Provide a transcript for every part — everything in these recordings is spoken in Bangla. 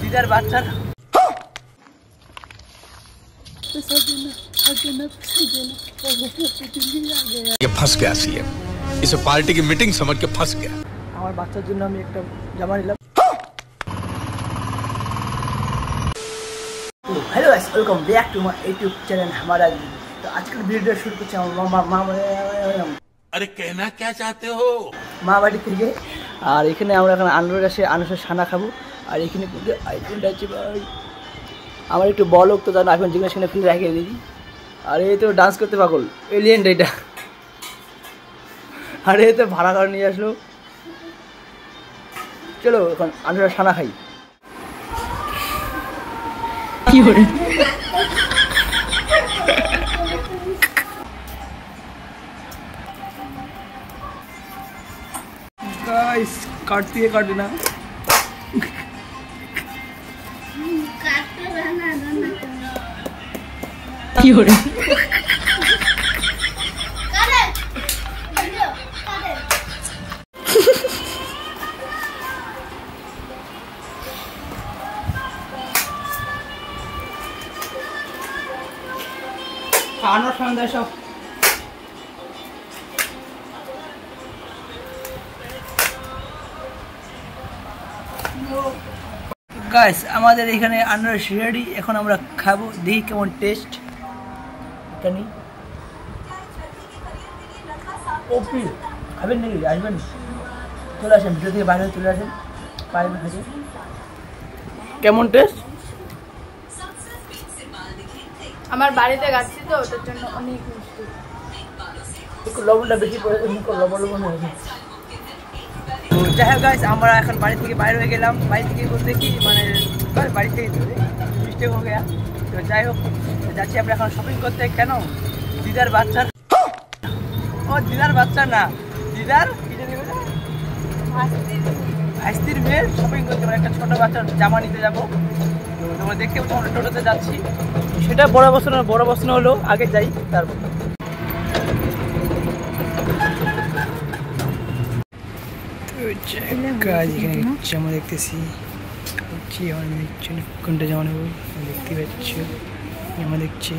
দিদার বাচ্চা ये फंस गया सीएम इसे पार्टी की मीटिंग समझ के फंस गया আমার বাচ্চার জন্য আমি একটা জামা নিলাম। Hello guys welcome back to my YouTube channel हमारा। तो आजकल वीडियो शुरू करते हैं मामा अरे कहना क्या चाहते हो মা বাড়ি থেকে। আর এখানে আমরা এখন আনলোর কাছে আনুষের ছানা খাবো। আর এখানে আইফোনটা আছে ভাই, আমার একটু বল তো জানো আইফোন যেখানে সেখানে ফ্রি রেখে দিই। আর এই তো ডান্স করতে পাগল এলিয়েন এটা। আর এই তো ভাড়া করে নিয়ে আসলো। চলো এখন আনুষের ছানা খাই। কি করে गाइस काटती है काटना की हो रहा खाना ठंडा सब গাইস আমাদের এখানে আনারস রেডি। এখন আমরা খাবো, দেখি কেমন টেস্ট। এখানে ওপি খাবেন নাকি আসবেন? চলে আসেন ভিডিও থেকে বাইরে চলে আসেন, পাইবেন খেতে। কেমন টেস্ট? আমার বাড়িতে গাছি তো ওটার জন্য অনেক মিষ্টি। একটু লবণটা বেশি করে লবণ লবণ হয়ে গেছে। তো যাই হোক গাইস আমরা এখন বাড়ি থেকে বাইরে হয়ে গেলাম। বাড়ি থেকে বলতে কি মানে বাড়ি থেকে মিস্টেক হয়ে গেয়া। তো যাই হোক যাচ্ছি আমরা এখন শপিং করতে। কেন? দিদার বাচ্চার, ও দিদার বাচ্চা না, দিদার আস্তির মেয়ের শপিং করতে পারে। একটা ছোটো বাচ্চার জামা নিতে যাবো। তো তোমরা দেখতে পাচ্ছ আমরা টোটোতে যাচ্ছি। সেটা বড় প্রশ্ন হলো আগে যাই তারপর। কাজ এখানে জামা দেখতেছি, কোনটা জামা নেবো দেখতে পাচ্ছি, জামা দেখছি।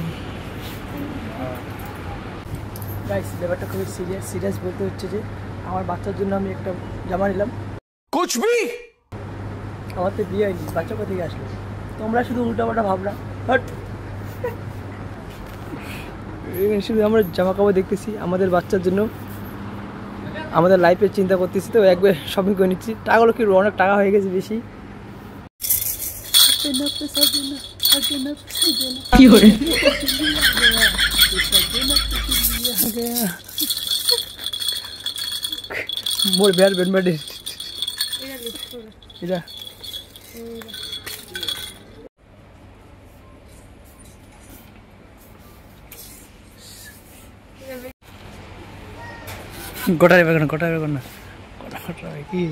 গাইস ব্যাপারটা খুবই সিরিয়াস বলতে হচ্ছে যে আমার বাচ্চার জন্য আমি একটা জামা নিলাম। कुछ भी আমার তো বিয়ে হয়নি, বাচ্চা কোথেকে আসলো? তোমরা শুধু উল্টাপাল্টা ভাবনা বাট শুধু আমরা জামা কাপড় দেখতেছি আমাদের বাচ্চার জন্য, আমাদের লাইফের চিন্তা করতেছি। তো একবার শপিং করে নিচ্ছি। টাকাগুলো কি অনেক টাকা হয়ে গেছে বেশি। মোর বেয়ার বেনবাডি এটা গোটারে বেগুন না গোটা কি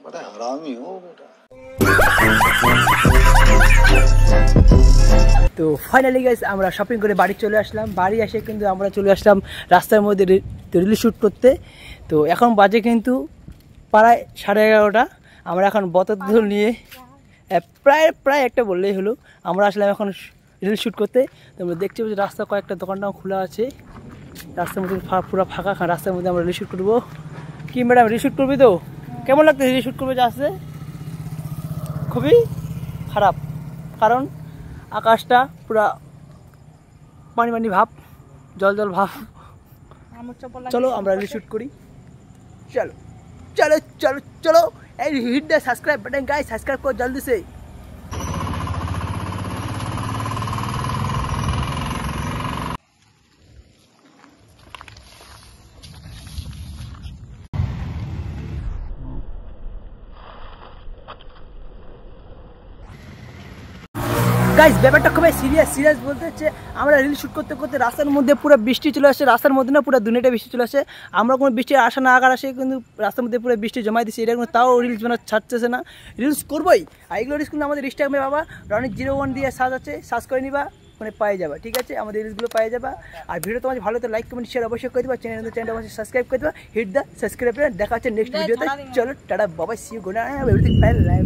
बड़ा हरामी हो बेटा। তো ফাইনালি গাইস আমরা শপিং করে বাড়ি চলে আসলাম। বাড়ি এসে কিন্তু আমরা চলে আসলাম রাস্তার মধ্যে রিল শ্যুট করতে। তো এখন বাজে কিন্তু প্রায় 11:30। আমরা এখন বোতল নিয়ে প্রায় একটা বললেই হলো আমরা আসলাম এখন রিল শ্যুট করতে। তোমরা দেখতে পাচ্ছি রাস্তা কয়েকটা দোকানটাও খোলা আছে, রাস্তার মধ্যে পুরো ফাঁকা। রাস্তার মধ্যে আমরা রিল শ্যুট করবো। কি ম্যাডাম রিল শ্যুট করবি তো? কেমন লাগতেছে রিল শ্যুট করবে? যে আসছে খুবই খারাপ, কারণ আকাশটা পুরা পানি ভাব, জল ভাব। চলো আমরা রিল শ্যুট করি। চলো এই hit the subscribe button guys, subscribe করো জলদি से। গাইস ব্যাপারটা খুবই সিরিয়াস বলতে হচ্ছে আমরা রিল শ্যুট করতে করতে রাস্তার মধ্যে পুরো বৃষ্টি চলে আসে। রাস্তার মধ্যে না পুরো দুনিয়াটা বৃষ্টি চলে আসে। আমরা কোনো বৃষ্টির আশা না আগার আসে কিন্তু রাস্তার মধ্যে পুরো বৃষ্টি জমাই দিচ্ছি। এটা কিন্তু তাও রিলস ছাড়তেছে না। রিলস করবোই। আর এগুলো রিলস কিন্তু আমাদের ইনস্টাগ্রামে বাবা রনিক 01 দিয়ে সার্চ আছে, সার্চ করে নিবা। মানে পেয়ে যাবা, ঠিক আছে? আমাদের রিলসগুলো পেয়ে যাবা। আর ভিডিও তোমার ভালো তো লাইক কমেন্ট শেয়ার অবশ্যই করে দেবা, চ্যানেলটা অবশ্যই সাবস্ক্রাইব করে দেবা, হিট দ্য সাবস্ক্রাইব। দেখা হচ্ছে নেক্সট ভিডিওতে। চলো tata Babai, see you, good night, everything fine live.